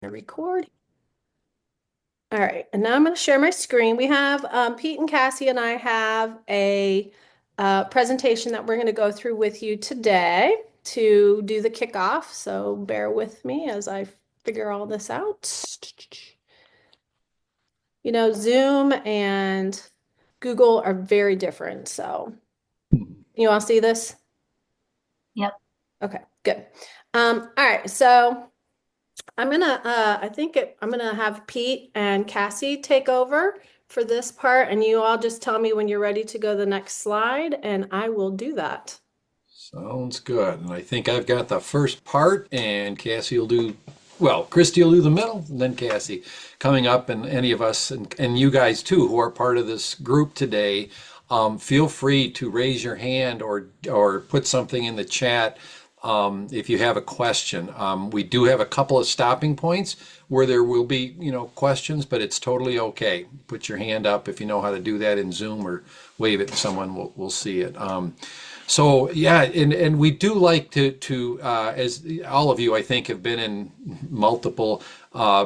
Record. All right, and now I'm going to share my screen. We have Pete and Cassie and I have a presentation that we're going to go through with you today to do the kickoff. So bear with me as I figure all this out. You know, Zoom and Google are very different. So you all see this? Yep. Okay, good. All right, so I'm gonna have Pete and Cassie take over for this part, and you all just tell me when you're ready to go to the next slide, and I will do that. Sounds good. And I think I've got the first part, and Cassie will do, well, Christy will do the middle, and then Cassie coming up, and any of us, and you guys too, who are part of this group today, feel free to raise your hand or put something in the chat if you have a question. We do have a couple of stopping points where there will be, questions, but it's totally okay. Put your hand up if you know how to do that in Zoom, or wave it and someone will see it. So yeah, and we do like to as all of you I think have been in multiple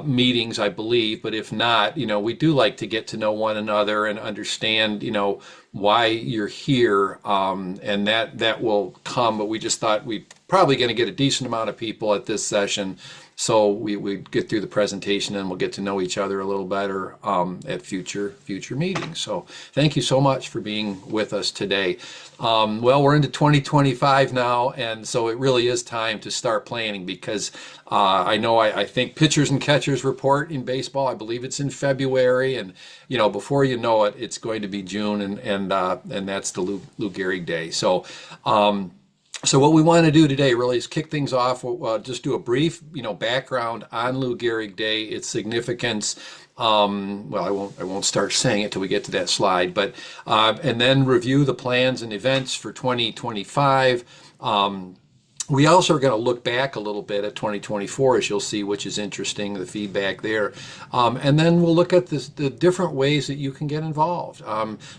meetings, I believe, but if not, we do like to get to know one another and understand, why you're here, and that will come. But we just thought we probably going to get a decent amount of people at this session. So we get through the presentation and we'll get to know each other a little better at future meetings. So thank you so much for being with us today. Well, we're into 2025 now, and so it really is time to start planning because I think pitchers and catchers report in baseball. I believe it's in February, and before you know it, it's going to be June, and that's the Lou Gehrig Day. So what we want to do today really is kick things off. We'll just do a brief, background on Lou Gehrig Day, its significance. Well, I won't start saying it till we get to that slide, but and then review the plans and events for 2025. We also are going to look back a little bit at 2024, as you'll see, which is interesting, the feedback there. And then we'll look at the different ways that you can get involved.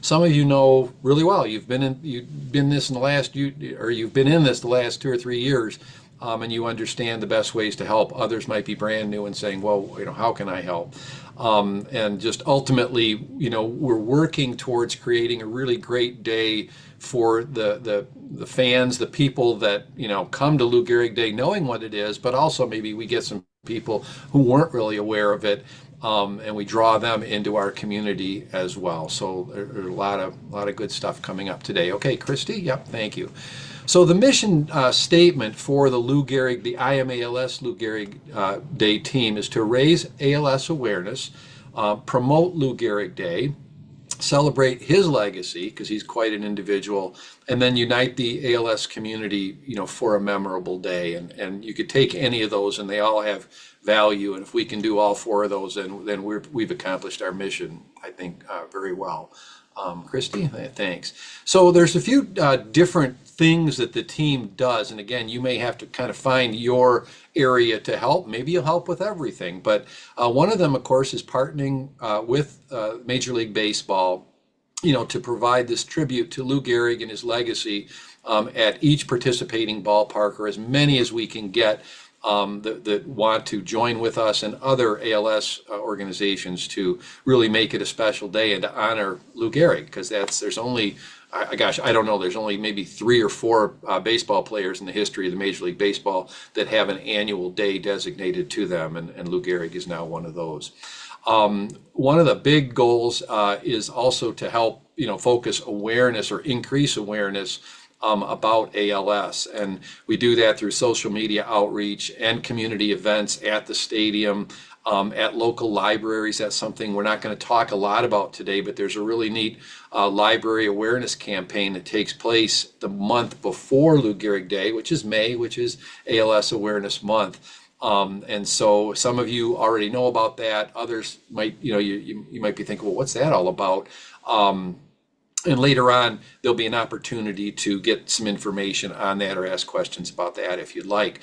Some of you know really well, you've been in this in the last, you've been in this the last 2 or 3 years, and you understand the best ways to help. Others might be brand new and saying, well, how can I help? And just ultimately, we're working towards creating a really great day for the fans, the people that come to Lou Gehrig Day knowing what it is, but also maybe we get some people who weren't really aware of it, and we draw them into our community as well. So there's a lot of good stuff coming up today. Okay, Christy. Yep, thank you. So the mission statement for the the IMALS Lou Gehrig Day team is to raise ALS awareness, promote Lou Gehrig Day, celebrate his legacy because he's quite an individual, and then unite the ALS community, for a memorable day. And you could take any of those, and they all have value. And if we can do all 4 of those, then we've accomplished our mission, I think, very well. Christy, thanks. So there's a few different things that the team does, and again, you may have to kind of find your area to help. Maybe you'll help with everything, but one of them, of course, is partnering with Major League Baseball, to provide this tribute to Lou Gehrig and his legacy at each participating ballpark, or as many as we can get that want to join with us and other ALS organizations to really make it a special day and to honor Lou Gehrig, because there's only, gosh, I don't know, there's only maybe 3 or 4 baseball players in the history of the Major League Baseball that have an annual day designated to them, and Lou Gehrig is now one of those. One of the big goals is also to help, focus awareness or increase awareness about ALS. And we do that through social media outreach and community events at the stadium, at local libraries. That's something we're not going to talk a lot about today, but there's a really neat library awareness campaign that takes place the month before Lou Gehrig Day, which is May, which is ALS Awareness Month. And so some of you already know about that. Others might, you might be thinking, well, what's that all about? And later on, there'll be an opportunity to get some information on that or ask questions about that if you'd like.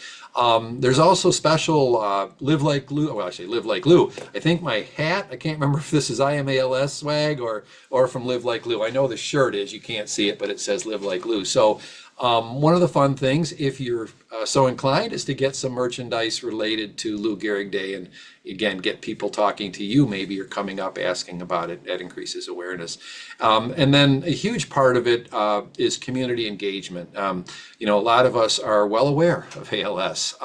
There's also special Live Like Lou, well, I say Live Like Lou. I think my hat, I can't remember if this is IMALS swag or from Live Like Lou. I know the shirt is, you can't see it, but it says Live Like Lou. So One of the fun things, if you're so inclined, is to get some merchandise related to Lou Gehrig Day, and again, get people talking to you. Maybe you're coming up asking about it. That increases awareness. And then a huge part of it is community engagement. A lot of us are well aware of ALS.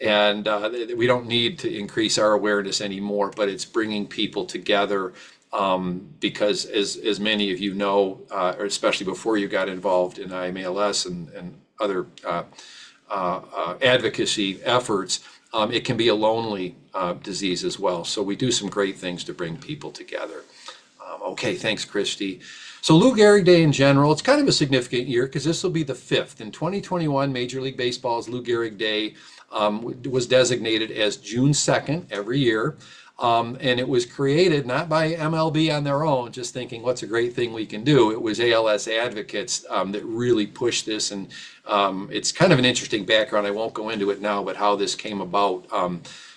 And we don't need to increase our awareness anymore, but it's bringing people together, because as many of you know, or especially before you got involved in IMALS and other advocacy efforts, it can be a lonely disease as well. So we do some great things to bring people together. Okay, thanks, Christy. So Lou Gehrig Day in general, it's kind of a significant year because this will be the fifth. In 2021, Major League Baseball's Lou Gehrig Day was designated as June 2nd every year. And it was created not by MLB on their own, just thinking, what's a great thing we can do? It was ALS advocates that really pushed this. And it's kind of an interesting background. I won't go into it now, but how this came about.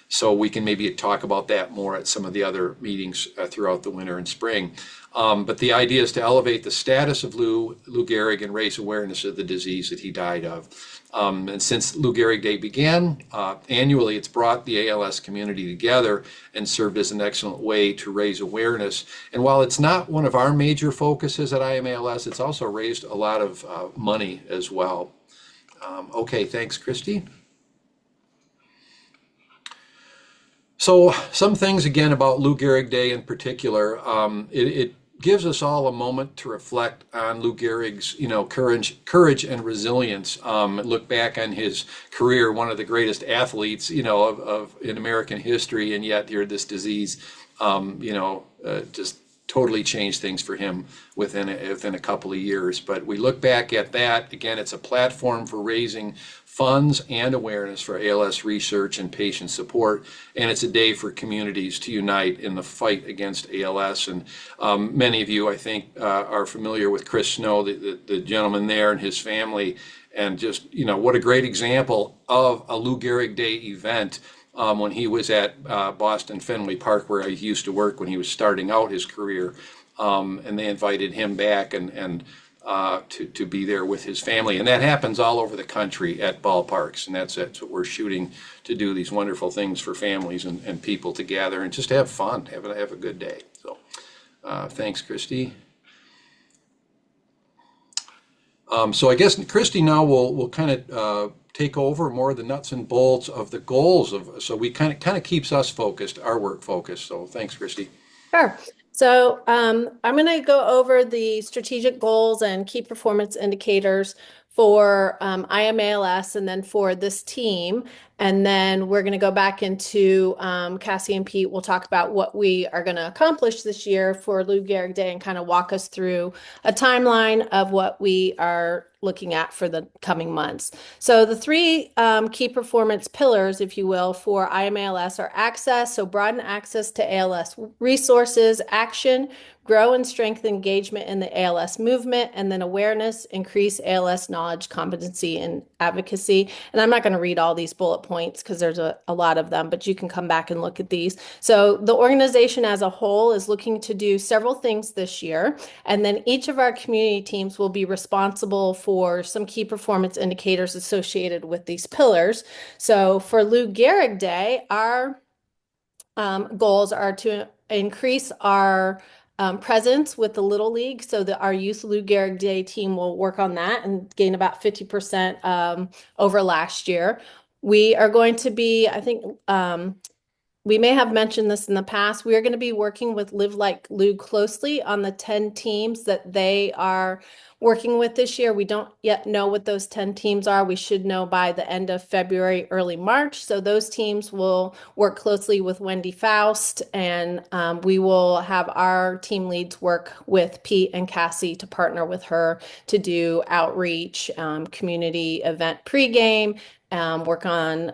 So we can maybe talk about that more at some of the other meetings throughout the winter and spring. But the idea is to elevate the status of Lou Gehrig and raise awareness of the disease that he died of. And since Lou Gehrig Day began, annually it's brought the ALS community together and served as an excellent way to raise awareness. And while it's not one of our major focuses at IMALS, it's also raised a lot of money as well. Okay, thanks, Christy. So some things again about Lou Gehrig Day in particular. It gives us all a moment to reflect on Lou Gehrig's, courage and resilience. Look back on his career, one of the greatest athletes, of in American history, and yet here this disease, just totally changed things for him within a couple of years. But we look back at that again. It's a platform for raising funds and awareness for ALS research and patient support, and it's a day for communities to unite in the fight against ALS. And many of you, I think, are familiar with Chris Snow, the gentleman there, and his family, and just what a great example of a Lou Gehrig Day event. When he was at Boston Fenway Park, where he used to work when he was starting out his career, and they invited him back and to be there with his family. And that happens all over the country at ballparks, and that's what we're shooting to do, these wonderful things for families and people to gather and just have fun, have a good day. So thanks, Christy. So I guess Christy now will kind of take over more of the nuts and bolts of the goals so we kind of keeps us focused, our work focused. So thanks, Christy. Sure. So I'm going to go over the strategic goals and key performance indicators for IMALS and then for this team. And then we're going to go back into Cassie and Pete. We'll talk about what we are going to accomplish this year for Lou Gehrig Day and kind of walk us through a timeline of what we are looking at for the coming months. So the three key performance pillars, if you will, for IMALS are access, so broaden access to ALS resources, action, grow and strengthen engagement in the ALS movement, and then awareness, increase ALS knowledge, competency, and advocacy. And I'm not going to read all these bullet points because there's a lot of them, but you can come back and look at these. So the organization as a whole is looking to do several things this year, and then each of our community teams will be responsible for some key performance indicators associated with these pillars. So for Lou Gehrig Day, our goals are to increase our presence with the Little League, so that our youth Lou Gehrig Day team will work on that and gain about 50% over last year. We are going to be, I think, we may have mentioned this in the past. We are going to be working with Live Like Lou closely on the 10 teams that they are working with this year. We don't yet know what those 10 teams are. We should know by the end of February, early March. So those teams will work closely with Wendy Faust, and we will have our team leads work with Pete and Cassie to partner with her to do outreach, community event pregame, work on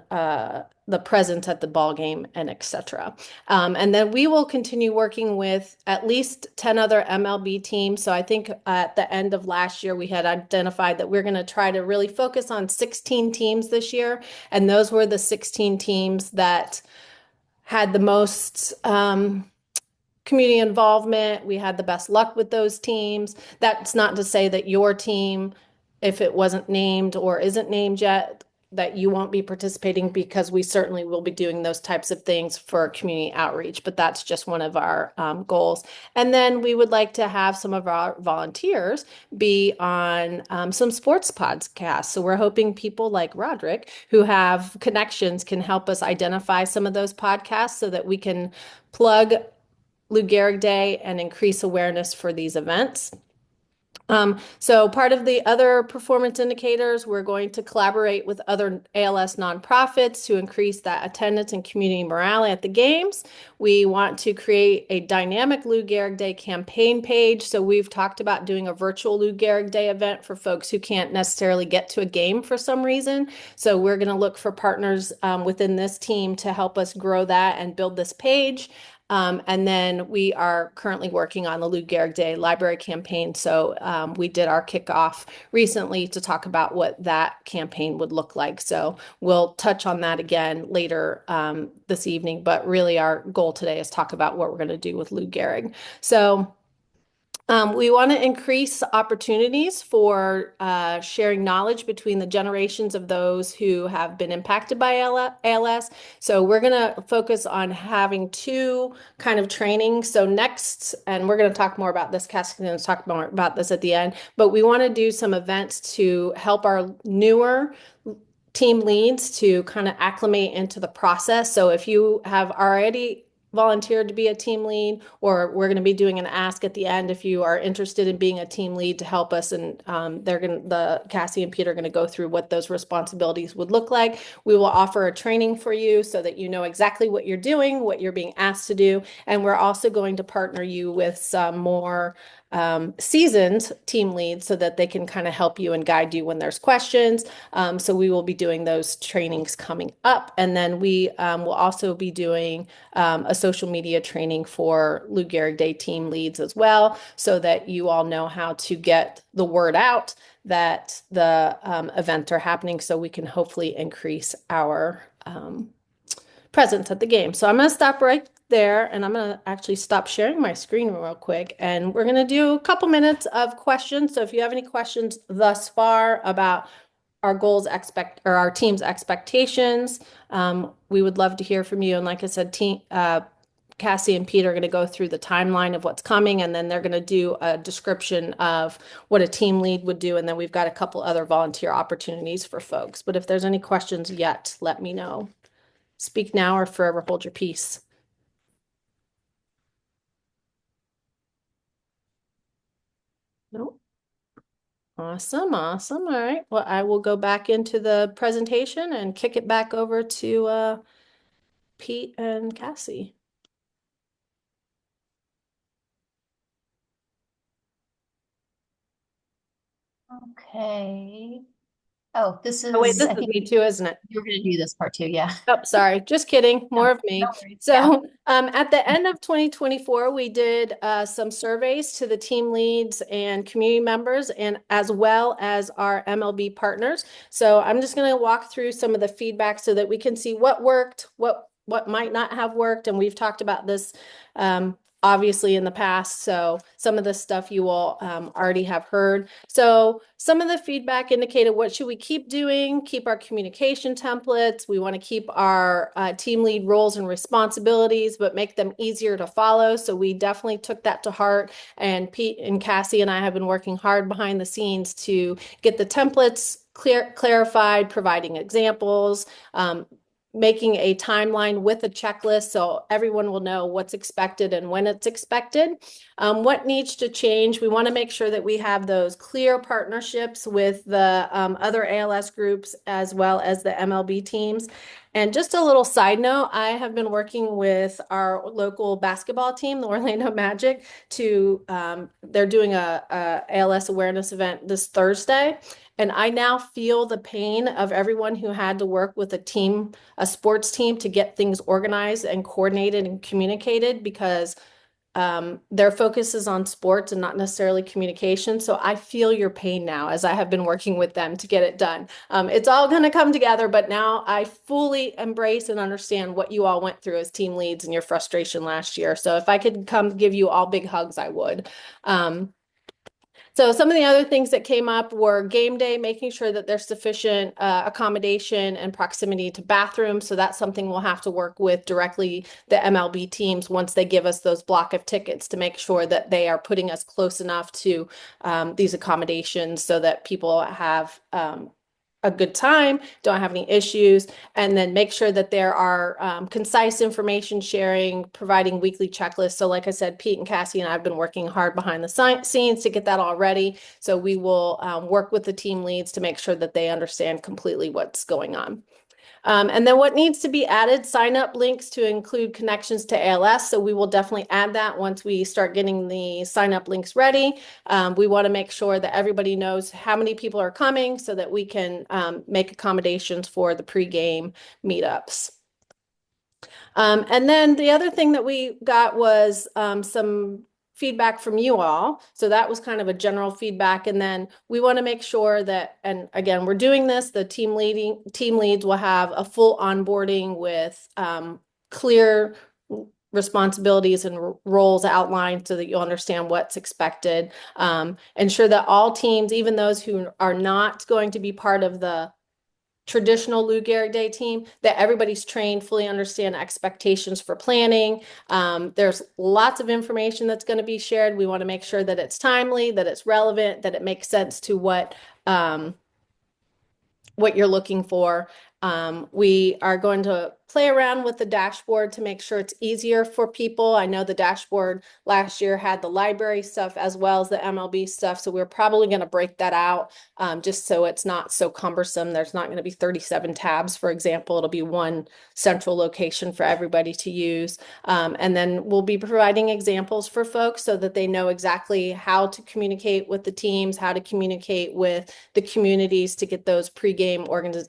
the presence at the ball game, and etc. And then we will continue working with at least 10 other MLB teams. So I think at the end of last year, we had identified that we're going to try to really focus on 16 teams this year. And those were the 16 teams that had the most community involvement. We had the best luck with those teams. That's not to say that your team if it wasn't named or isn't named yet, that you won't be participating because we certainly will be doing those types of things for community outreach, but that's just one of our goals. And then we would like to have some of our volunteers be on some sports podcasts. So we're hoping people like Roderick, who have connections, can help us identify some of those podcasts so that we can plug Lou Gehrig Day and increase awareness for these events. So part of the other performance indicators, we're going to collaborate with other ALS nonprofits to increase that attendance and community morale at the games. We want to create a dynamic Lou Gehrig Day campaign page. So we've talked about doing a virtual Lou Gehrig Day event for folks who can't necessarily get to a game for some reason. So we're going to look for partners within this team to help us grow that and build this page. And then we are currently working on the Lou Gehrig Day Library campaign. So we did our kickoff recently to talk about what that campaign would look like. So we'll touch on that again later this evening. But really, our goal today is talk about what we're going to do with Lou Gehrig. So we want to increase opportunities for sharing knowledge between the generations of those who have been impacted by ALS. So we're going to focus on having two kind of training. So next, and we're going to talk more about this, Cassie's going to talk more about this at the end, but we want to do some events to help our newer team leads to kind of acclimate into the process. So if you have already volunteered to be a team lead, or we're going to be doing an ask at the end if you are interested in being a team lead to help us, and Cassie and Peter are going to go through what those responsibilities would look like. We will offer a training for you so that you know exactly what you're doing, what you're being asked to do, and we're also going to partner you with some more seasoned team leads so that they can kind of help you and guide you when there's questions. So we will be doing those trainings coming up. And then we will also be doing a social media training for Lou Gehrig Day Team leads as well, so that you all know how to get the word out that the events are happening, so we can hopefully increase our presence at the game. So I'm going to stop right there, and I'm going to actually stop sharing my screen real quick, and we're going to do a couple minutes of questions. So if you have any questions thus far about our goals or our team's expectations, we would love to hear from you. And like I said, Cassie and Pete are going to go through the timeline of what's coming, and then they're going to do a description of what a team lead would do. And then we've got a couple other volunteer opportunities for folks. But if there's any questions yet, let me know. Speak now or forever hold your peace. No. Awesome, awesome. All right. Well, I will go back into the presentation and kick it back over to Pete and Cassie. Okay. Oh, this Oh, wait, is, this I is think me too, isn't it? you're going to do this part too. Yeah. Oh, sorry. Just kidding. No, More of no me. worries. Yeah. So, at the end of 2024, we did some surveys to the team leads and community members, and as well as our MLB partners. So, I'm just going to walk through some of the feedback so that we can see what worked, what might not have worked, and we've talked about this obviously in the past. So some of the stuff you will already have heard. So some of the feedback indicated what should we keep doing, keep our communication templates. We want to keep our team lead roles and responsibilities, but make them easier to follow. So we definitely took that to heart. And Pete and Cassie and I have been working hard behind the scenes to get the templates clarified, providing examples, making a timeline with a checklist so everyone will know what's expected and when it's expected. What needs to change? We want to make sure that we have those clear partnerships with the other ALS groups as well as the MLB teams. And just a little side note, I have been working with our local basketball team, the Orlando Magic, they're doing a ALS awareness event this Thursday. And I now feel the pain of everyone who had to work with a sports team to get things organized and coordinated and communicated, because their focus is on sports and not necessarily communication. So I feel your pain now as I have been working with them to get it done. It's all going to come together, but now I fully embrace and understand what you all went through as team leads and your frustration last year. So if I could come give you all big hugs, I would. So some of the other things that came up were game day, making sure that there's sufficient accommodation and proximity to bathrooms. So that's something we'll have to work with directly the MLB teams once they give us those block of tickets to make sure that they are putting us close enough to these accommodations so that people have a good time, don't have any issues, and then make sure that there are concise information sharing, providing weekly checklists. So like I said, Pete and Cassie and I have been working hard behind the scenes to get that all ready. So we will work with the team leads to make sure that they understand completely what's going on. And then what needs to be added, sign up links to include connections to ALS. So we will definitely add that once we start getting the sign up links ready. We want to make sure that everybody knows how many people are coming so that we can make accommodations for the pregame meetups. And then the other thing that we got was some feedback from you all. So that was kind of a general feedback. And then we want to make sure that, and again, we're doing this, the team leads will have a full onboarding with clear responsibilities and roles outlined so that you'll understand what's expected. Ensure that all teams, even those who are not going to be part of the traditional Lou Gehrig Day team, that everybody's trained, fully understand expectations for planning. There's lots of information that's going to be shared. We want to make sure that it's timely, that it's relevant, that it makes sense to what you're looking for. We are going to play around with the dashboard to make sure it's easier for people. I know the dashboard last year had the library stuff as well as the MLB stuff, so we're probably going to break that out just so it's not so cumbersome. There's not going to be 37 tabs, for example. It'll be one central location for everybody to use. And then we'll be providing examples for folks so that they know exactly how to communicate with the teams, how to communicate with the communities to get those pregame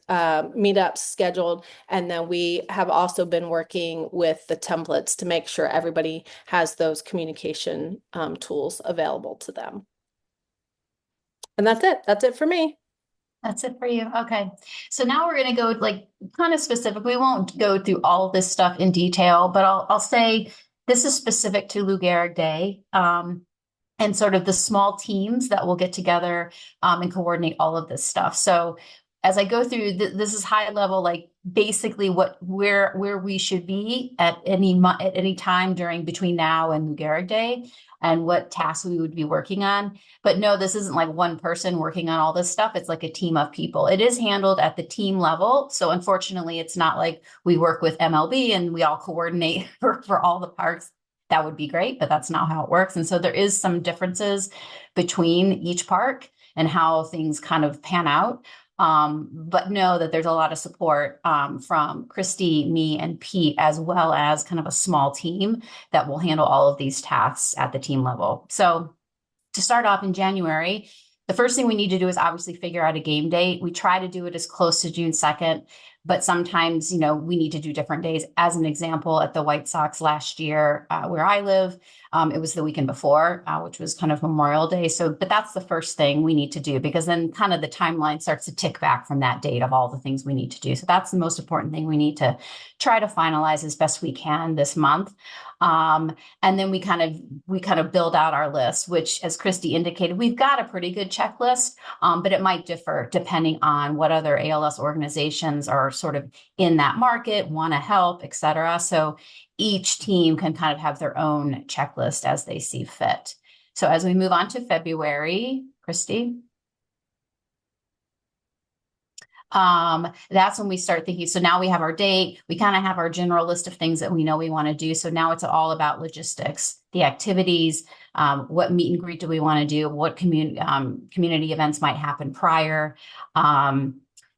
meetups scheduled. And then we have also been working with the templates to make sure everybody has those communication tools available to them. And that's it. That's it for me. That's it for you. Okay. So now we're going to go like kind of specific. We won't go through all of this stuff in detail, but I'll say this is specific to Lou Gehrig Day. And sort of the small teams that will get together and coordinate all of this stuff. So as I go through, this is high level, like basically where we should be at any time between now and Lou Gehrig Day, and what tasks we would be working on. But no, this isn't like one person working on all this stuff. It's like a team of people. It is handled at the team level. So unfortunately, it's not like we work with MLB and we all coordinate for all the parts. That would be great, but that's not how it works. And so there is some differences between each park and how things kind of pan out. But know that there's a lot of support from Christy, me, and Pete, as well as kind of a small team that will handle all of these tasks at the team level. So to start off in January, the first thing we need to do is obviously figure out a game date. We try to do it as close to June 2nd, but sometimes, we need to do different days. As an example, at the White Sox last year, where I live, it was the weekend before, which was kind of Memorial Day. But that's the first thing we need to do, because then kind of the timeline starts to tick back from that date of all the things we need to do. So that's the most important thing we need to try to finalize as best we can this month. And then we kind of build out our list, which, as Christy indicated, we've got a pretty good checklist, but it might differ depending on what other ALS organizations are sort of in that market, want to help, et cetera. So each team can kind of have their own checklist as they see fit. So as we move on to February, Christy. That's when we start thinking. So now we have our date. We kind of have our general list of things that we know we want to do. So now it's all about logistics, the activities, what meet and greet do we want to do, what community events might happen prior.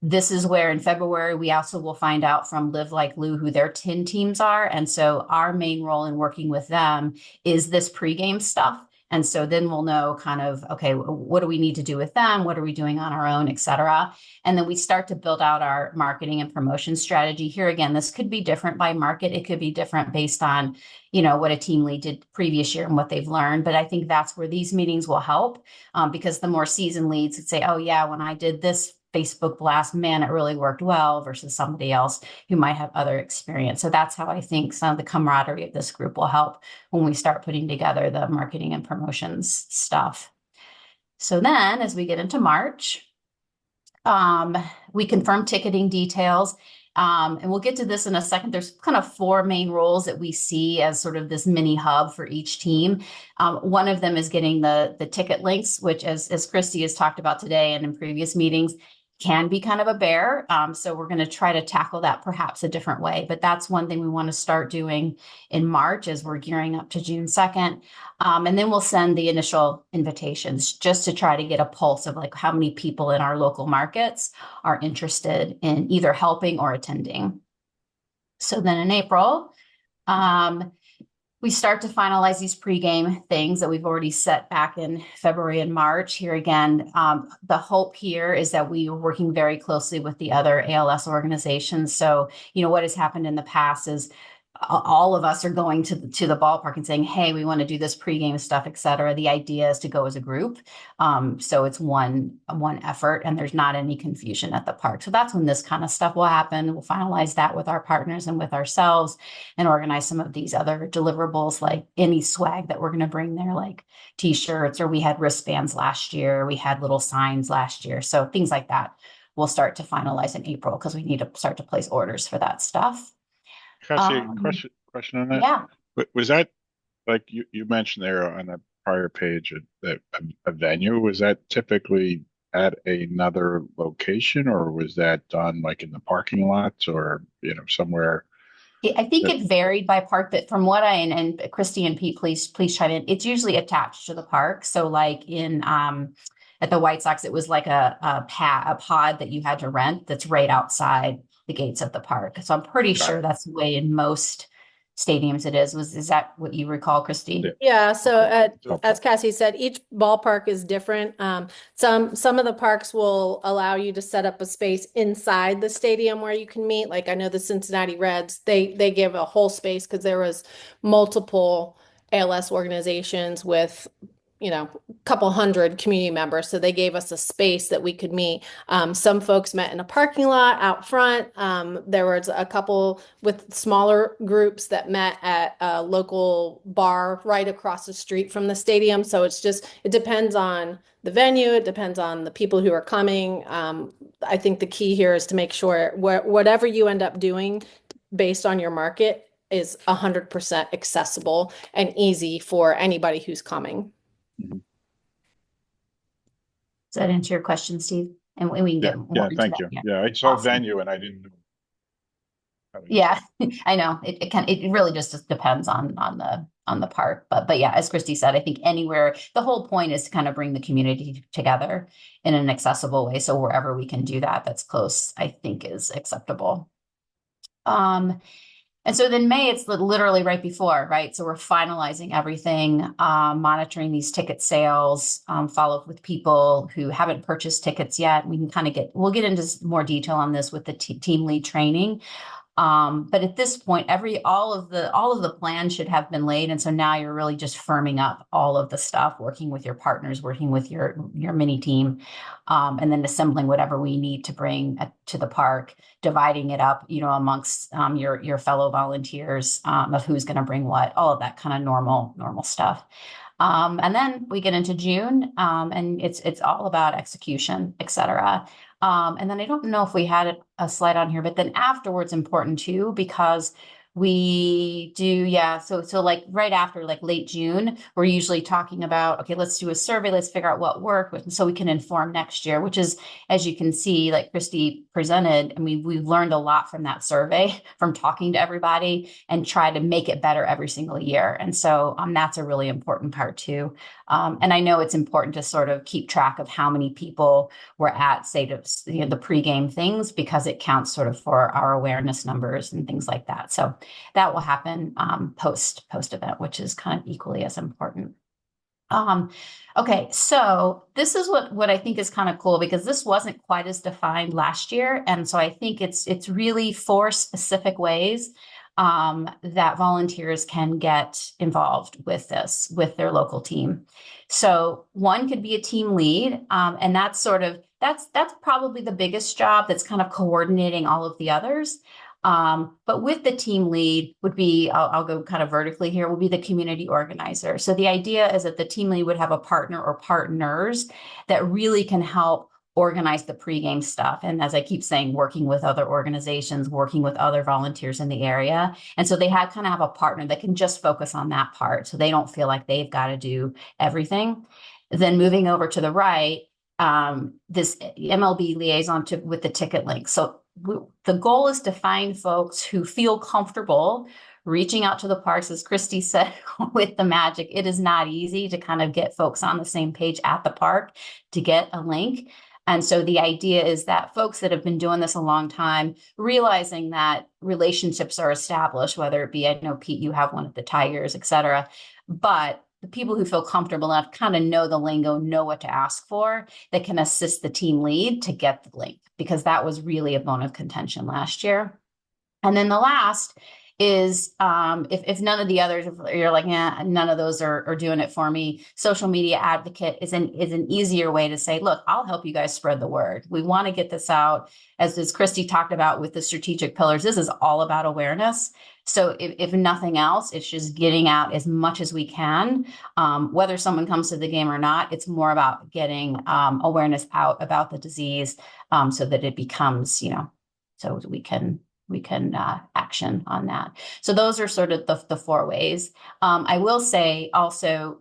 This is where in February, we also will find out from Live Like Lou who their TIN teams are. And so our main role in working with them is this pregame stuff. And so then we'll know kind of, okay, what do we need to do with them? What are we doing on our own, et cetera? And then we start to build out our marketing and promotion strategy. Here again, this could be different by market. It could be different based on, what a team lead did previous year and what they've learned. But I think that's where these meetings will help, because the more seasoned leads would say, oh yeah, when I did this Facebook blast, man, it really worked well, versus somebody else who might have other experience. So that's how I think some of the camaraderie of this group will help when we start putting together the marketing and promotions stuff. So then as we get into March, we confirm ticketing details. And we'll get to this in a second. There's kind of four main roles that we see as sort of this mini hub for each team. One of them is getting the ticket links, which as Christy has talked about today and in previous meetings, can be kind of a bear. So we're going to try to tackle that perhaps a different way. But that's one thing we want to start doing in March as we're gearing up to June 2nd. And then we'll send the initial invitations just to try to get a pulse of like how many people in our local markets are interested in either helping or attending. So then in April, we start to finalize these pregame things that we've already set back in February and March. Here again, the hope here is that we are working very closely with the other ALS organizations. So, what has happened in the past is all of us are going to the ballpark and saying, hey, we want to do this pregame stuff, et cetera. The idea is to go as a group. So it's one effort and there's not any confusion at the park. So that's when this kind of stuff will happen. We'll finalize that with our partners and with ourselves and organize some of these other deliverables, like any swag that we're going to bring there, like t-shirts, or we had wristbands last year. We had little signs last year. So things like that we'll start to finalize in April because we need to start to place orders for that stuff. Cassie, question on that. Yeah. Was that like you mentioned there on a prior page that a venue, was that typically at another location or was that done like in the parking lots or somewhere I think that it varied by park, but from what and Christy and Pete, please chime in. It's usually attached to the park. So like in at the White Sox, it was like a pod that you had to rent that's right outside the gates of the park. So I'm pretty got sure it? that's the way in most stadiums it is. Is that what you recall, Christy? Yeah. Yeah, so Okay. as Okay. Cassie said, each ballpark is different. Some of the parks will allow you to set up a space inside the stadium where you can meet. Like I know the Cincinnati Reds, they give a whole space because there was multiple ALS organizations with, a couple hundred community members. So they gave us a space that we could meet. Some folks met in a parking lot out front. There was a couple with smaller groups that met at a local bar right across the street from the stadium. So it depends on the venue. It depends on the people who are coming. I think the key here is to make sure whatever you end up doing based on your market is 100% accessible and easy for anybody who's coming. Mhm. Does that answer your question, Steve? And we can Yeah. get more Yeah. into Thank that. you. Yeah. Yeah. I saw Awesome. venue and I didn't know. Yeah, I know. It really just depends on the park. But yeah, as Christy said, I think anywhere, the whole point is to kind of bring the community together in an accessible way. So wherever we can do that, that's close, I think is acceptable. And so then May, it's literally right before, right? So we're finalizing everything, monitoring these ticket sales, follow up with people who haven't purchased tickets yet. We can kind of we'll get into more detail on this with the team lead training. But at this point, all of the plans should have been laid. And so now you're really just firming up all of the stuff, working with your partners, working with your mini team, and then assembling whatever we need to bring to the park, dividing it up, amongst your fellow volunteers, of who's going to bring what, all of that kind of normal stuff. And then we get into June, and it's all about execution, et cetera. And then I don't know if we had a slide on here, but then afterwards important too, because we do, yeah. So like right after like late June, we're usually talking about, okay, let's do a survey. Let's figure out what worked so we can inform next year, which is, as you can see, like Christy presented, I mean, we've learned a lot from that survey, from talking to everybody and try to make it better every single year. And so that's a really important part too. And I know it's important to sort of keep track of how many people were at, say, the pregame things, because it counts sort of for our awareness numbers and things like that. So that will happen post event, which is kind of equally as important. Okay, so this is what I think is kind of cool, because this wasn't quite as defined last year, and so I think it's really 4 specific ways that volunteers can get involved with this with their local team. So one could be a team lead, and that's probably the biggest job, that's kind of coordinating all of the others. But with the team lead would be, I'll go kind of vertically here, will be the community organizer. So the idea is that the team lead would have a partner or partners that really can help organize the pregame stuff. And as I keep saying, working with other organizations, working with other volunteers in the area. And so they kind of have a partner that can just focus on that part. So they don't feel like they've got to do everything. Then moving over to the right, this MLB liaison with the ticket link. So the goal is to find folks who feel comfortable reaching out to the parks, as Christy said, with the magic. It is not easy to kind of get folks on the same page at the park to get a link. And so the idea is that folks that have been doing this a long time, realizing that relationships are established, whether it be, I know, Pete, you have one at the Tigers, et cetera, but the people who feel comfortable enough kind of know the lingo, know what to ask for, that can assist the team lead to get the link, because that was really a bone of contention last year. And then the last is if none of the others, if you're like, yeah, none of those are doing it for me, social media advocate is an easier way to say, look, I'll help you guys spread the word. We want to get this out. As Christy talked about with the strategic pillars, this is all about awareness. So if nothing else, it's just getting out as much as we can. Whether someone comes to the game or not, it's more about getting awareness out about the disease, so that it becomes, so we can action on that. So those are sort of the four ways. I will say also,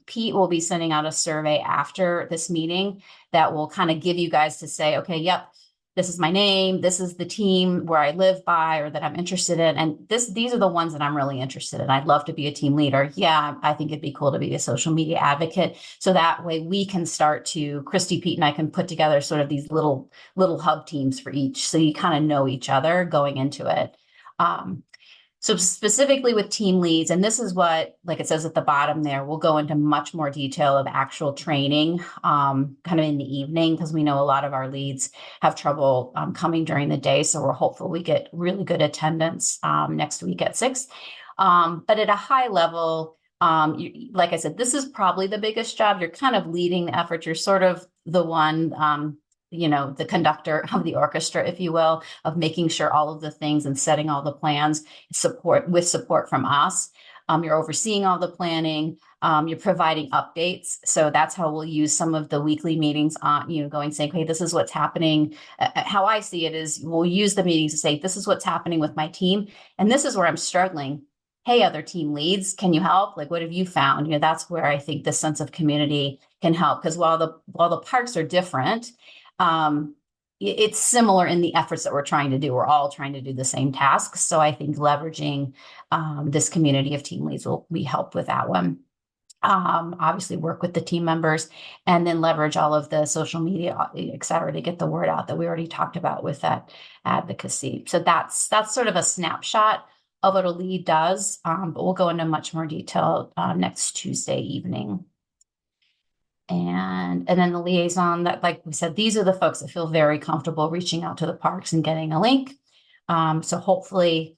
Pete will be sending out a survey after this meeting that will kind of give you guys to say, okay, yep, this is my name, this is the team where I live by or that I'm interested in, and these are the ones that I'm really interested in. I'd love to be a team leader. Yeah, I think it'd be cool to be a social media advocate. So that way we can start to, Christy, Pete, and I can put together sort of these little hub teams for each, so you kind of know each other going into it. So specifically with team leads, and this is what, like it says at the bottom there, we'll go into much more detail of actual training kind of in the evening, because we know a lot of our leads have trouble coming during the day. So we're hopeful we get really good attendance next week at 6. But at a high level, like I said, this is probably the biggest job. You're kind of leading the effort. You're sort of the one, the conductor of the orchestra, if you will, of making sure all of the things and setting all the plans, support from us. You're overseeing all the planning. You're providing updates. So that's how we'll use some of the weekly meetings on, going saying, hey, this is what's happening. How I see it is we'll use the meetings to say, this is what's happening with my team. And this is where I'm struggling. Hey, other team leads, can you help? Like, what have you found? That's where I think this sense of community can help. Because while the parks are different, it's similar in the efforts that we're trying to do. We're all trying to do the same tasks. So I think leveraging this community of team leads will help with that one. Obviously work with the team members, and then leverage all of the social media, et cetera, to get the word out that we already talked about with that advocacy. So that's sort of a snapshot of what a lead does, but we'll go into much more detail next Tuesday evening. And then the liaison, that, like we said, these are the folks that feel very comfortable reaching out to the parks and getting a link. So hopefully,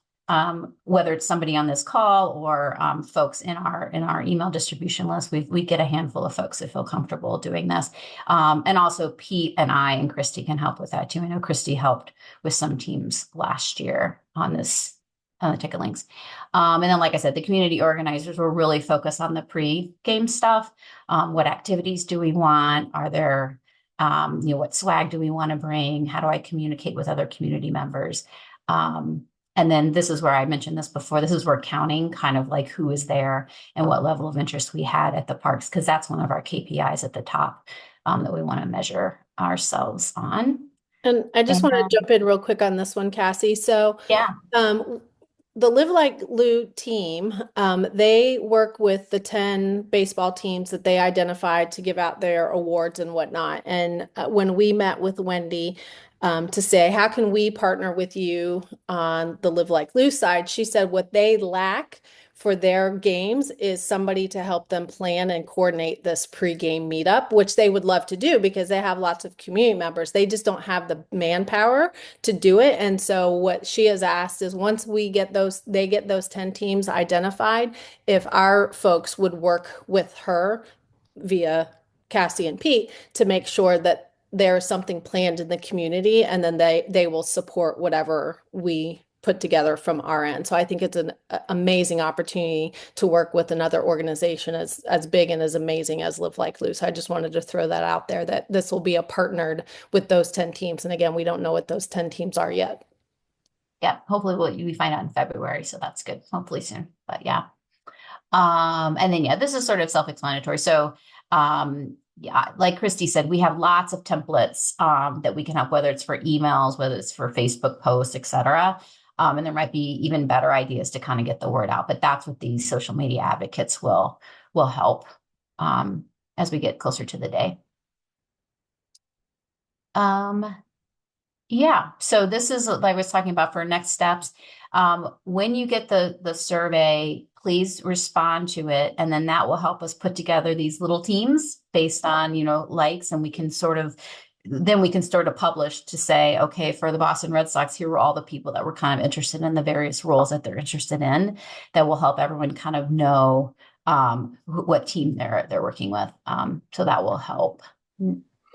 whether it's somebody on this call or folks in our email distribution list, we get a handful of folks that feel comfortable doing this. And also Pete and I and Christy can help with that too. I know Christy helped with some teams last year on this, on the ticket links. And then, like I said, the community organizers will really focus on the pre-game stuff. What activities do we want? Are there, what swag do we want to bring? How do I communicate with other community members? And then this is where I mentioned this before. This is where counting kind of like who is there and what level of interest we had at the parks, because that's one of our KPIs at the top that we want to measure ourselves on. And I just want to jump in real quick on this one, Cassie. So, yeah. The Live Like Lou team, they work with the 10 baseball teams that they identified to give out their awards and whatnot. And when we met with Wendy to say, how can we partner with you on the Live Like Lou side? She said what they lack for their games is somebody to help them plan and coordinate this pregame meetup, which they would love to do because they have lots of community members. They just don't have the manpower to do it. And so what she has asked is once we get they get those 10 teams identified, if our folks would work with her via Cassie and Pete to make sure that there's something planned in the community, and then they will support whatever we put together from our end. So I think it's an amazing opportunity to work with another organization as big and as amazing as Live Like Lou. So I just wanted to throw that out there that this will be a partnered with those 10 teams. And again, we don't know what those 10 teams are yet. Yeah, hopefully we find out in February, so that's good. Hopefully soon. But yeah. And then yeah, this is sort of self-explanatory. So yeah, like Christy said, we have lots of templates that we can help, whether it's for emails, whether it's for Facebook posts, etc. And there might be even better ideas to kind of get the word out. But that's what these social media advocates will help as we get closer to the day. Yeah, so this is what I was talking about for next steps. When you get the survey, please respond to it, and then that will help us put together these little teams based on, likes, and we can sort of publish to say, okay, for the Boston Red Sox, here were all the people that were kind of interested in the various roles that they're interested in. That will help everyone kind of know what team they're working with. So that will help.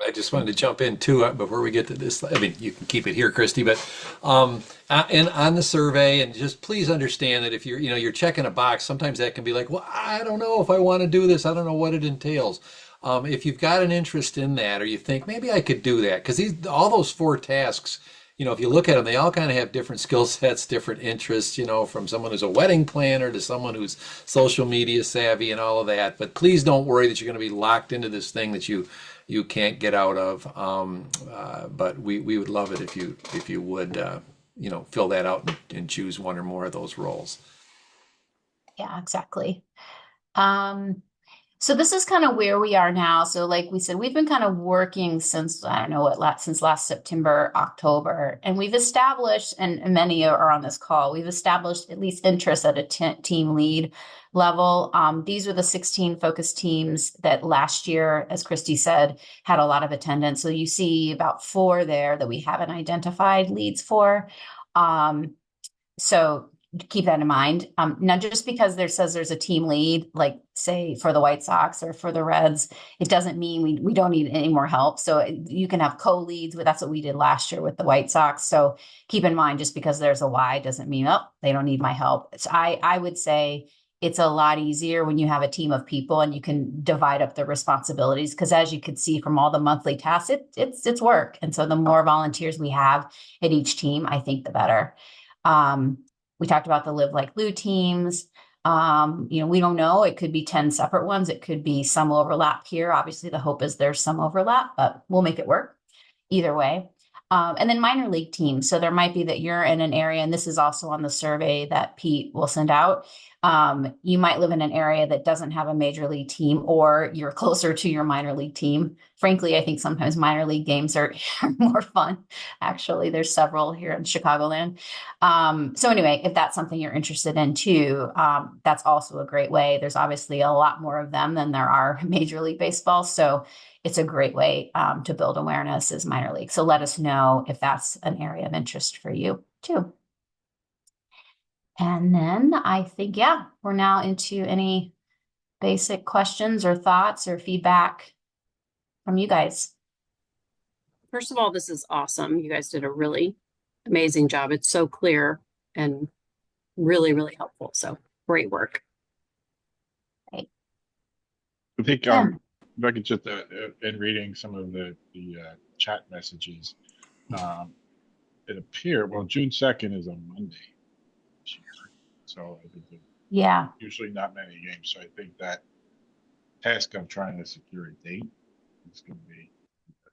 I just wanted to jump in too before we get to this. I mean, you can keep it here, Christy, but and on the survey, and just please understand that if you're checking a box, sometimes that can be like, well, I don't know if I want to do this. I don't know what it entails. If you've got an interest in that, or you think maybe I could do that, because all those 4 tasks, if you look at them, they all kind of have different skill sets, different interests, from someone who's a wedding planner to someone who's social media savvy and all of that. But please don't worry that you're going to be locked into this thing that you can't get out of. But we would love it if you would fill that out and choose one or more of those roles. Yeah, exactly. So this is kind of where we are now. So like we said, we've been kind of working since, I don't know since last September, October, and we've established, and many are on this call, we've established at least interest at a team lead level. These were the 16 focus teams that last year, as Christy said, had a lot of attendance. So you see about 4 there that we haven't identified leads for. So keep that in mind. Now, just because there's a team lead, like say for the White Sox or for the Reds, it doesn't mean we don't need any more help. So you can have co-leads, but that's what we did last year with the White Sox. So keep in mind, just because there's a Y doesn't mean, oh, they don't need my help. So I would say it's a lot easier when you have a team of people and you can divide up the responsibilities, because as you could see from all the monthly tasks, it's work. And so the more volunteers we have at each team, I think the better. We talked about the Live Like Lou teams. We don't know. It could be 10 separate ones. It could be some overlap here. Obviously, the hope is there's some overlap, but we'll make it work either way. And then minor league teams. So there might be that you're in an area, and this is also on the survey that Pete will send out. You might live in an area that doesn't have a major league team, or you're closer to your minor league team. Frankly, I think sometimes minor league games are more fun. Actually, there's several here in Chicagoland. So anyway, if that's something you're interested in too, that's also a great way. There's obviously a lot more of them than there are Major League Baseball. So it's a great way to build awareness as minor league. So let us know if that's an area of interest for you too. And then I think, yeah, we're now into any basic questions or thoughts or feedback from you guys. First of all, this is awesome. You guys did a really amazing job. It's so clear and really, really helpful. So great work. Great. I think if I could just in reading some of the chat messages, it appeared June 2nd is a Monday. So I think Yeah, usually not many games. So I think that task of trying to secure a date is going to be,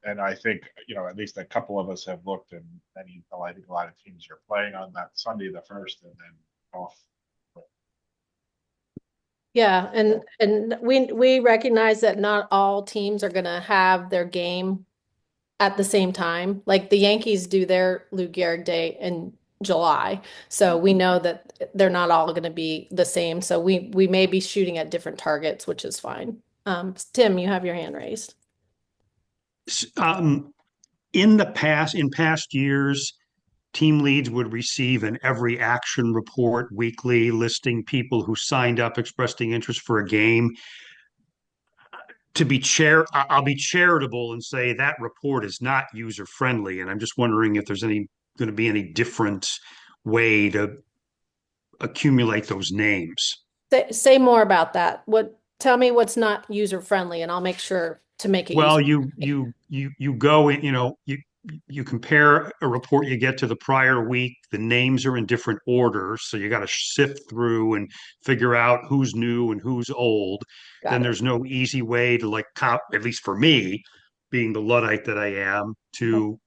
and I think, at least a couple of us have looked, and I think a lot of teams are playing on that Sunday, the 1st, and then off. Yeah, and we recognize that not all teams are going to have their game at the same time. Like the Yankees do their Lou Gehrig Day in July. So we know that they're not all going to be the same. So we may be shooting at different targets, which is fine. Tim, you have your hand raised. In past years, team leads would receive an every action report weekly listing people who signed up expressing interest for a game. I'll be charitable and say that report is not user friendly, and I'm just wondering if there's going to be any difference way to accumulate those names. Say more about that. Tell me what's not user friendly, and I'll make sure to make it Well, user. you go in, you compare a report you get to the prior week. The names are in different orders, so you got to sift through and figure out who's new and who's old. Then Got it. there's no easy way to at least for me, being the Luddite that I am, to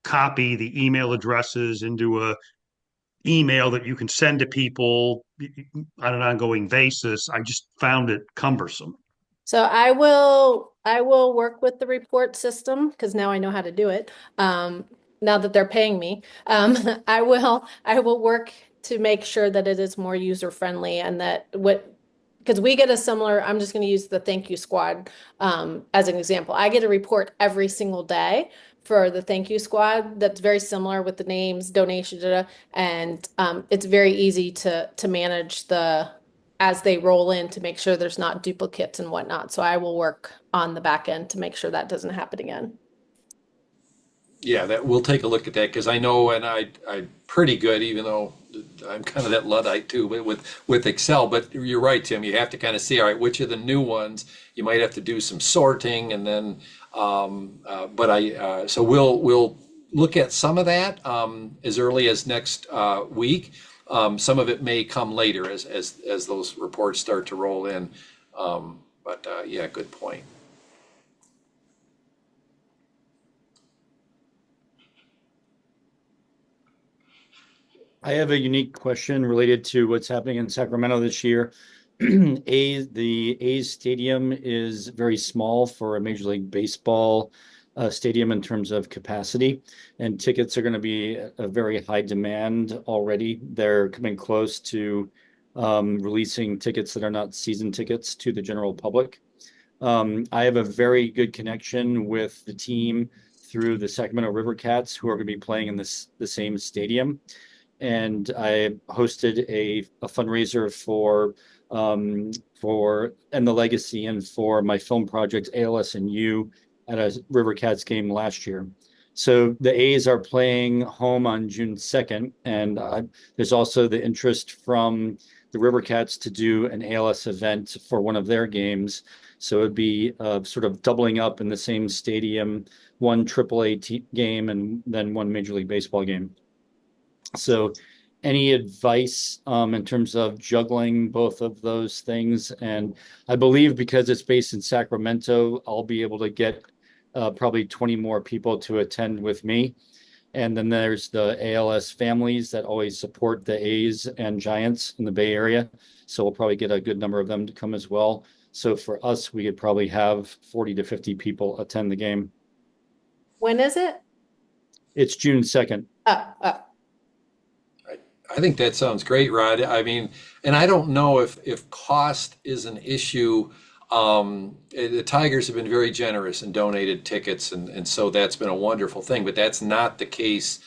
copy the email addresses into a email that you can send to people on an ongoing basis. I just found it cumbersome. So I will work with the report system because now I know how to do it. Now that they're paying me, I will work to make sure that it is more user friendly and that what because we get a similar, I'm just going to use the thank you squad as an example. I get a report every single day for the thank you squad that's very similar with the names, donations, and it's very easy to manage the as they roll in to make sure there's not duplicates and whatnot. So I will work on the back end to make sure that doesn't happen again. Yeah, that we'll take a look at that because I know, and I'm pretty good, even though I'm kind of that Luddite too, but with Excel. But you're right, Tim. You have to kind of see, all right, which are the new ones. You might have to do some sorting, and then, but so we'll look at some of that as early as next week. Some of it may come later as those reports start to roll in. But yeah, good point. I have a unique question related to what's happening in Sacramento this year. The A's stadium is very small for a Major League Baseball stadium in terms of capacity, and tickets are going to be a very high demand already. They're coming close to releasing tickets that are not season tickets to the general public. I have a very good connection with the team through the Sacramento River Cats, who are going to be playing in the same stadium, and I hosted a fundraiser for and the legacy and for my film project ALS and U at a River Cats game last year. So the A's are playing home on June 2nd, and there's also the interest from the River Cats to do an ALS event for one of their games. So it'd be sort of doubling up in the same stadium, one AAA game and then one Major League Baseball game. So any advice in terms of juggling both of those things? And I believe because it's based in Sacramento, I'll be able to get probably 20 more people to attend with me. And then there's the ALS families that always support the A's and Giants in the Bay Area. So we'll probably get a good number of them to come as well. So for us, we could probably have 40 to 50 people attend the game. When is it? It's June 2nd. Oh. I think that sounds great, Rod. I mean, and I don't know if cost is an issue. The Tigers have been very generous and donated tickets, and so that's been a wonderful thing. But that's not the case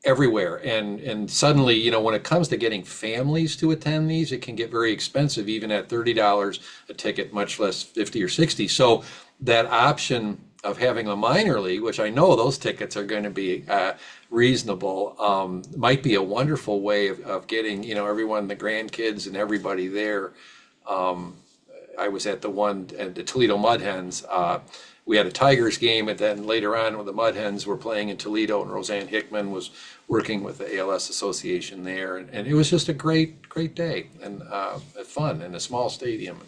everywhere. And suddenly, when it comes to getting families to attend these, it can get very expensive, even at $30 a ticket, much less 50 or 60. So that option of having a minor league, which I know those tickets are going to be reasonable, might be a wonderful way of getting, everyone, the grandkids and everybody there. I was at the one at the Toledo Mud Hens. We had a Tigers game, and then later on when the Mud Hens were playing in Toledo, and Roseanne Hickman was working with the ALS Association there, and it was just a great day and fun in a small stadium.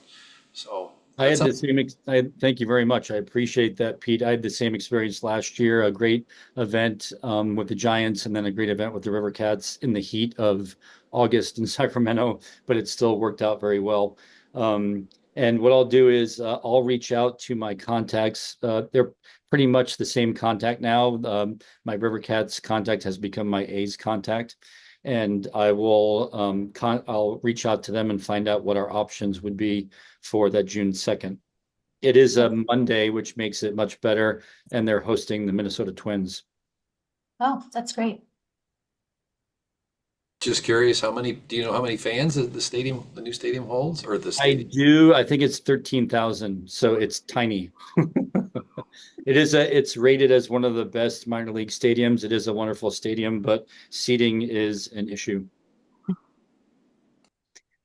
So I had the same. Thank you very much. I appreciate that, Pete. I had the same experience last year. A great event with the Giants, and then a great event with the River Cats in the heat of August in Sacramento. But it still worked out very well. And what I'll do is I'll reach out to my contacts. They're pretty much the same contact now. My River Cats contact has become my A's contact, and I will I'll reach out to them and find out what our options would be for that June 2nd. It is a Monday, which makes it much better, and they're hosting the Minnesota Twins. Oh, that's great. just curious, do you know how many fans the new stadium holds, or the I stadium? do. I think it's 13,000, so it's tiny. It's rated as one of the best minor league stadiums. It is a wonderful stadium, but seating is an issue.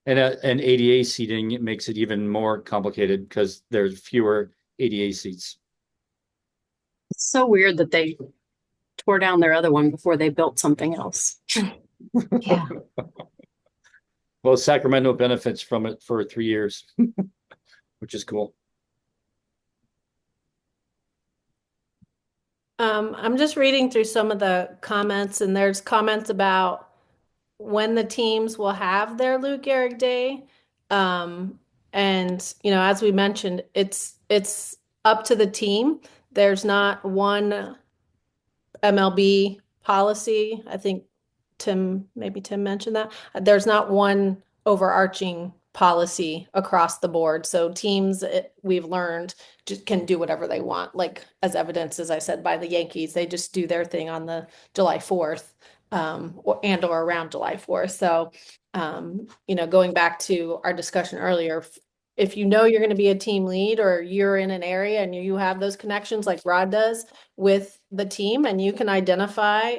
And ADA seating, it makes it even more complicated because there's fewer ADA seats. It's so weird that they tore down their other one before they built something else. Yeah. Well, Sacramento benefits from it for 3 years, which is cool. I'm just reading through some of the comments, and there's comments about when the teams will have their Lou Gehrig Day. And as we mentioned, it's up to the team. There's not one MLB policy. I think maybe Tim mentioned that. There's not one overarching policy across the board. So teams, we've learned, just can do whatever they want. Like as evidence, as I said, by the Yankees, they just do their thing on the July 4th, or around July 4th. So, going back to our discussion earlier, if you know you're going to be a team lead or you're in an area and you have those connections like Rod does with the team, and you can identify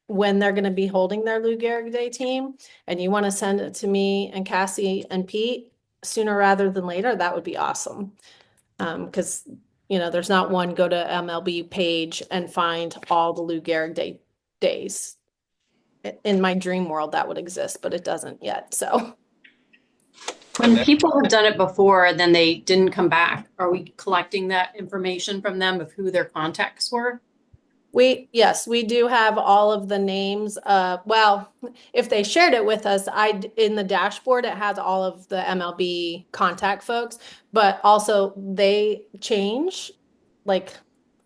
when they're going to be holding their Lou Gehrig Day team, and you want to send it to me and Cassie and Pete sooner rather than later, that would be awesome. Because there's not one go to MLB page and find all the Lou Gehrig Day days. In my dream world, that would exist, but it doesn't yet. So When people have done it before and then they didn't come back, are we collecting that information from them of who their contacts were? yes, we do have all of the names. Well, if they shared it with us, in the dashboard, it has all of the MLB contact folks, but also they change like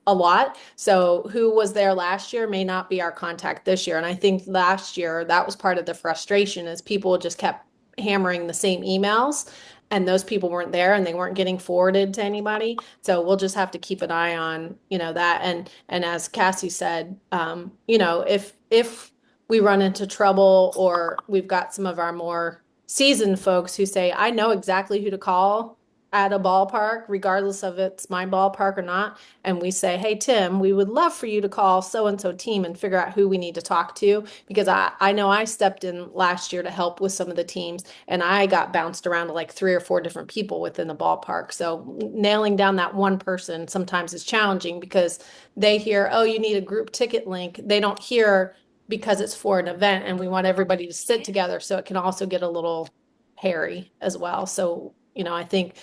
a lot. So who was there last year may not be our contact this year. And I think last year that was part of the frustration, is people just kept hammering the same emails, and those people weren't there and they weren't getting forwarded to anybody. So we'll just have to keep an eye on, that. And as Cassie said, if we run into trouble, or we've got some of our more seasoned folks who say, I know exactly who to call at a ballpark, regardless of it's my ballpark or not. And we say, hey, Tim, we would love for you to call so-and-so team and figure out who we need to talk to. Because I know I stepped in last year to help with some of the teams, and I got bounced around to like 3 or 4 different people within the ballpark. So nailing down that one person sometimes is challenging, because they hear, oh, you need a group ticket link. They don't hear because it's for an event and we want everybody to sit together. So it can also get a little hairy as well. So, I think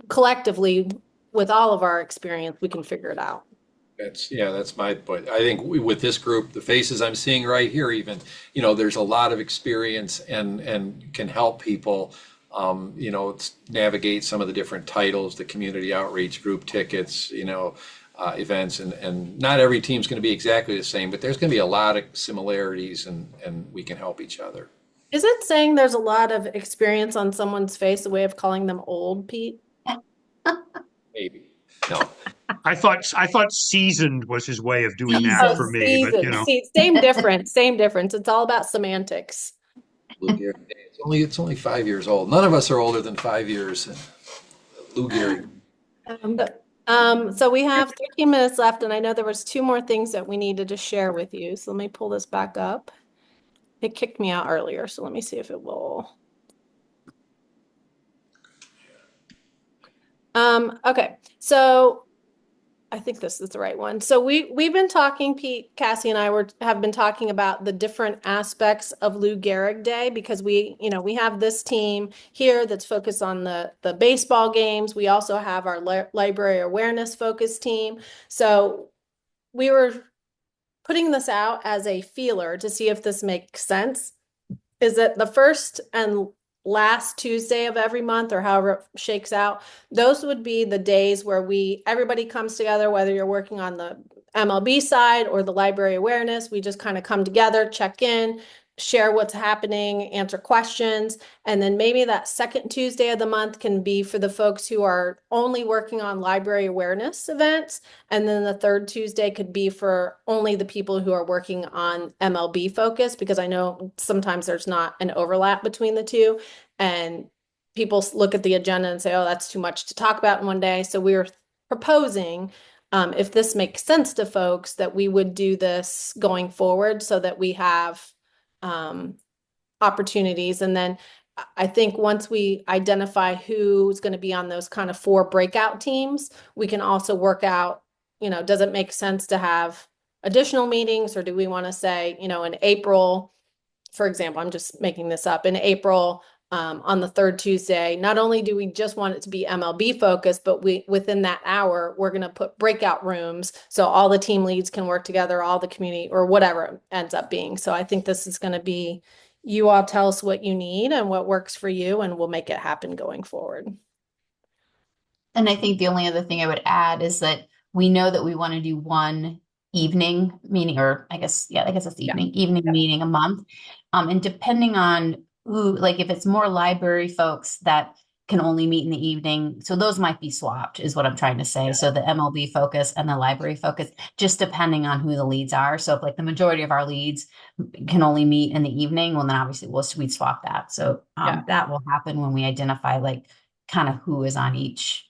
collectively, with all of our experience, we can figure it out. That's my point. I think with this group, the faces I'm seeing right here, even, there's a lot of experience and can help people, navigate some of the different titles, the community outreach, group tickets, events, and not every team's going to be exactly the same, but there's going to be a lot of similarities, and we can help each other. Is it saying there's a lot of experience on someone's face, a way of calling them old, Pete? Maybe. No. I thought seasoned was his way of doing that for me, but Same difference. It's all about semantics. Lou Gehrig Day. It's only 5 years old. None of us are older than 5 years. Lou Gehrig. So we have 13 minutes left, and I know there was 2 more things that we needed to share with you. So let me pull this back up. It kicked me out earlier, so let me see if it will. Okay, so I think this is the right one. So we've been talking, Pete, Cassie, and I have been talking about the different aspects of Lou Gehrig Day, because we have this team here that's focused on the baseball games. We also have our library awareness focus team. So we were putting this out as a feeler to see if this makes sense. Is that the first and last Tuesday of every month, or however it shakes out, those would be the days where everybody comes together, whether you're working on the MLB side or the library awareness. We just kind of come together, check in, share what's happening, answer questions. And then maybe that second Tuesday of the month can be for the folks who are only working on library awareness events. And then the third Tuesday could be for only the people who are working on MLB focus, because I know sometimes there's not an overlap between the two. And people look at the agenda and say, oh, that's too much to talk about in one day. So we're proposing if this makes sense to folks, that we would do this going forward so that we have opportunities. And then I think once we identify who's going to be on those kind of 4 breakout teams, we can also work out, does it make sense to have additional meetings, or do we want to say, in April, for example, I'm just making this up, in April, on the 3rd Tuesday, not only do we just want it to be MLB focused, but within that hour, we're going to put breakout rooms so all the team leads can work together, all the community, or whatever it ends up being. So I think this is going to be, you all tell us what you need and what works for you, and we'll make it happen going forward. And I think the only other thing I would add is that we know that we want to do one evening meeting, or I guess it's evening meeting a month. And depending on who, like if it's more library folks that can only meet in the evening, so those might be swapped, is what I'm trying to say. So the MLB focus and the library focus, just depending on who the leads are. So if like the majority of our leads can only meet in the evening, well, then obviously we'd swap that. So that will happen when we identify like kind of who is on each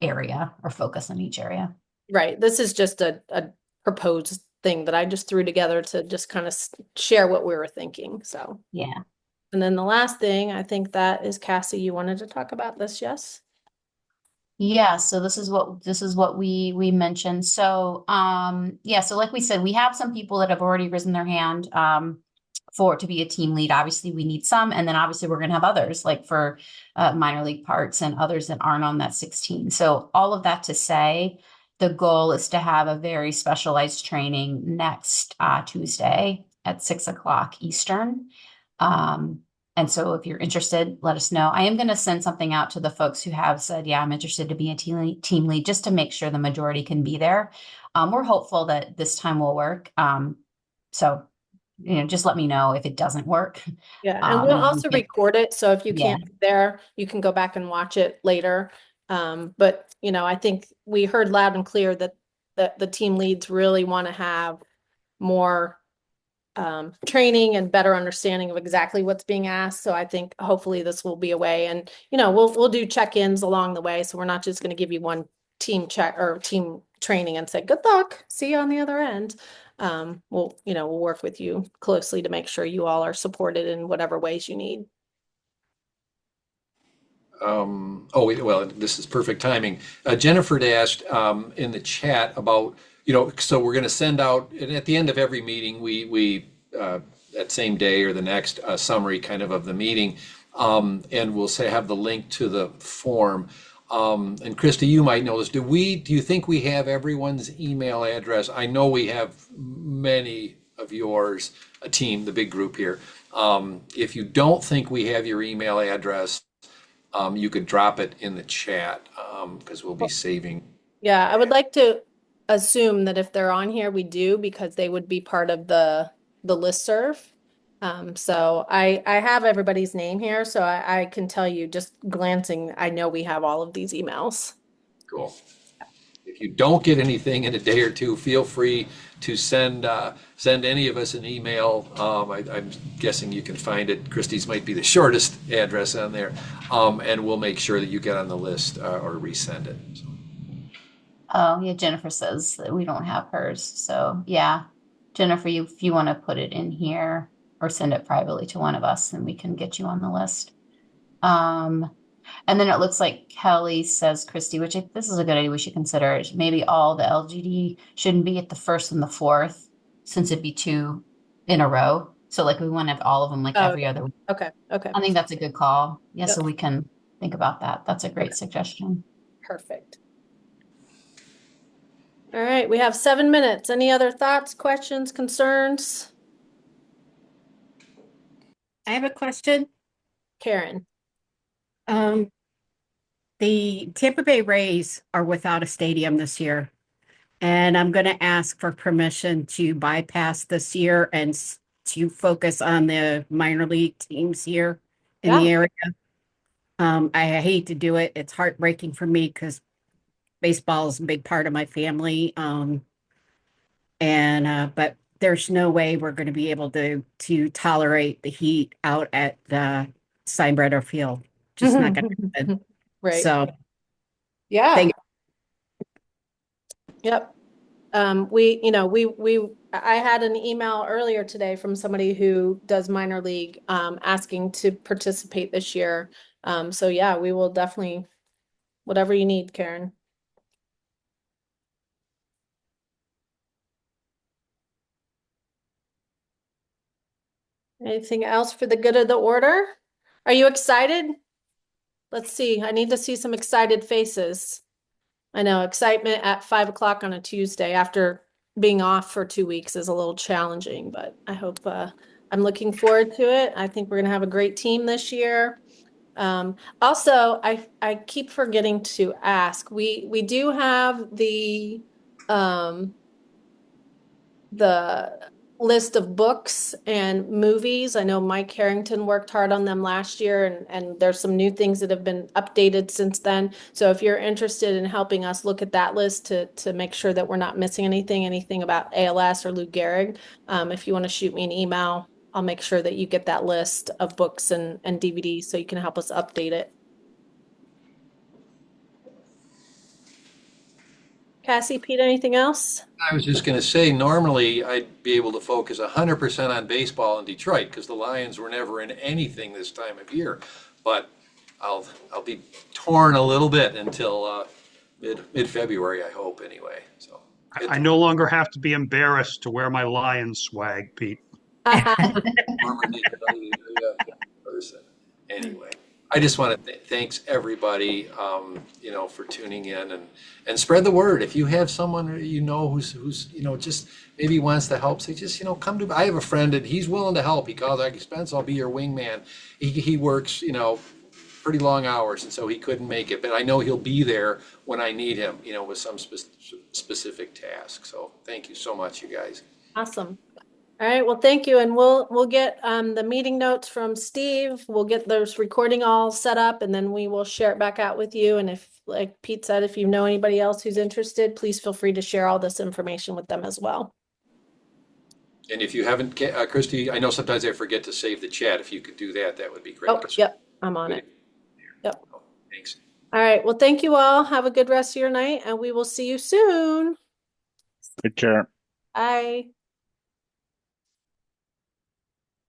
area or focus on each area. Right. This is just a proposed thing that I just threw together to just kind of share what we were thinking. So, Yeah. And then the last thing, I think that is Cassie, you wanted to talk about this, yes? Yeah, so this is what we mentioned. So so like we said, we have some people that have already risen their hand for to be a team lead. Obviously, we need some, and then obviously we're gonna have others like for minor league parts and others that aren't on that 16. So all of that to say, the goal is to have a very specialized training next Tuesday at 6 o'clock Eastern. And so if you're interested, let us know. I am going to send something out to the folks who have said, yeah, I'm interested to be a team lead, just to make sure the majority can be there. We're hopeful that this time will work. So, just let me know if it doesn't work. Yeah, and we'll also record it. So if you Yeah. can't be there, you can go back and watch it later. But I think we heard loud and clear that the team leads really want to have more training and better understanding of exactly what's being asked. So I think hopefully this will be a way, and we'll do check-ins along the way. So we're not just going to give you one team check or team training and say good luck, see you on the other end. We'll work with you closely to make sure you all are supported in whatever ways you need. Well, this is perfect timing. Jennifer had asked in the chat about, so we're going to send out, and at the end of every meeting, we that same day or the next summary kind of the meeting, and we'll have the link to the form. And Christy, you might know this. Do you think we have everyone's email address? I know we have many of yours, a team, the big group here. If you don't think we have your email address, you could drop it in the chat because we'll be saving. Yeah, I would like to assume that if they're on here, we do, because they would be part of the listserv. So I have everybody's name here, so I can tell you just glancing, I know we have all of these emails. Cool. If you don't get anything in a day or two, feel free to send any of us an email. I'm guessing you can find it. Christie's might be the shortest address on there, and we'll make sure that you get on the list or resend it. So. Oh yeah, Jennifer says that we don't have hers. So yeah, Jennifer, if you want to put it in here or send it privately to one of us, then we can get you on the list. And then it looks like Kelly says, Christy, this is a good idea, we should consider it. Maybe all the LGD shouldn't be at the 1st and the 4th, since it'd be 2 in a row. So like we want to have all of them like every other week. Okay. I think that's a good call. Yeah, Yep. so we can think about that. That's a great suggestion. Perfect. All right, we have 7 minutes. Any other thoughts, questions, concerns? I have a question. Karen. The Tampa Bay Rays are without a stadium this year, and I'm going to ask for permission to bypass this year and to focus on the minor league teams here in the area. I hate to do it. It's heartbreaking for me because baseball is a big part of my family. But there's no way we're going to be able to tolerate the heat out at the Steinbrenner Field. Just not going to happen. Right. So yeah. thank Yep. I had an email earlier today from somebody who does minor league, asking to participate this year. So yeah, we will definitely, whatever you need, Karen. Anything else for the good of the order? Are you excited? Let's see. I need to see some excited faces. I know excitement at 5 o'clock on a Tuesday after being off for 2 weeks is a little challenging, but I hope, I'm looking forward to it. I think we're gonna have a great team this year. Also, I keep forgetting to ask. We do have um the list of books and movies. I know Mike Harrington worked hard on them last year, and there's some new things that have been updated since then. So if you're interested in helping us look at that list to make sure that we're not missing anything about ALS or Lou Gehrig, if you want to shoot me an email, I'll make sure that you get that list of books and DVDs so you can help us update it. Cassie, Pete, anything else? I was just going to say, normally I'd be able to focus 100% on baseball in Detroit because the Lions were never in anything this time of year. But I'll be torn a little bit until mid February, I hope, anyway. So I no longer have to be embarrassed to wear my Lions swag, Pete. person. Anyway, I just want to thanks everybody, for tuning in and spread the word. If you have someone who's just maybe wants to help, say just come to. I have a friend and he's willing to help. He calls like Spence, I'll be your wingman. He works pretty long hours, and so he couldn't make it. But I know he'll be there when I need him, with some specific task. So thank you so much, you guys. Awesome. All right, well, thank you. And we'll get the meeting notes from Steve. We'll get those recording all set up and then we will share it back out with you. And if, like Pete said, if you know anybody else who's interested, please feel free to share all this information with them as well. And if you haven't, Christy, I know sometimes I forget to save the chat. If you could do that, that would be great. Oh, yep, I'm on it. Yep. Oh, thanks. All right, well, thank you all. Have a good rest of your night and we will see you soon. Take care. Bye.